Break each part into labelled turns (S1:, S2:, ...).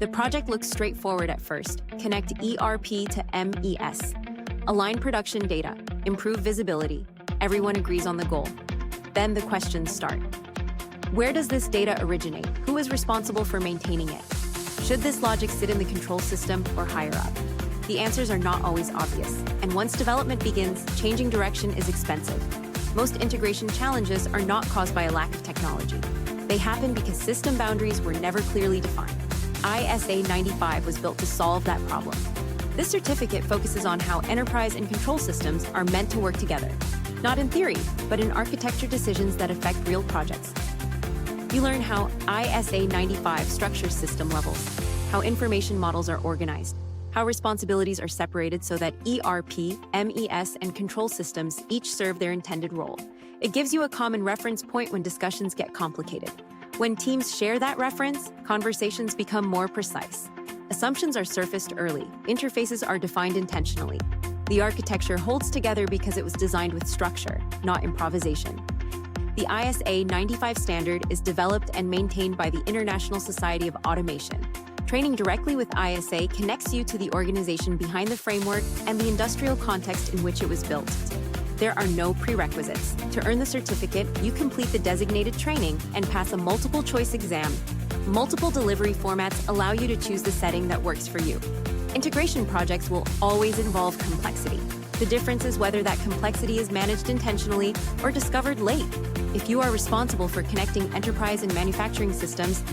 S1: The project looks straightforward at first. Connect ERP to MES. Align production data. Improve visibility. Everyone agrees on the goal. Then the questions start. Where does this data originate? Who is responsible for maintaining it? Should this logic sit in the control system or higher up? The answers are not always obvious, and once development begins, changing direction is expensive. Most integration challenges are not caused by a lack of technology. They happen because system boundaries were never clearly defined. ISA-95 was built to solve that problem. This certificate focuses on how enterprise and control systems are meant to work together, not in theory, but in architecture decisions that affect real projects. You learn how ISA-95 structures system levels, how information models are organized, how responsibilities are separated so that ERP, MES, and control systems each serve their intended role. It gives you a common reference point when discussions get complicated. When teams share that reference, conversations become more precise. Assumptions are surfaced early. Interfaces are defined intentionally. The architecture holds together because it was designed with structure, not improvisation. The ISA-95 standard is developed and maintained by the International Society of Automation. Training directly with ISA connects you to the organization behind the framework and the industrial context in which it was built. There are no prerequisites. To earn the certificate, you complete the designated training and pass a multiple-choice exam. Multiple delivery formats allow you to choose the setting that works for you. Integration projects will always involve complexity. The difference is whether that complexity is managed intentionally or discovered late. If you are responsible for connecting enterprise and manufacturing systems,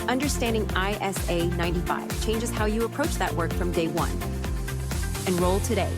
S1: understanding ISA-95 changes how you approach that work from day one. Enroll today.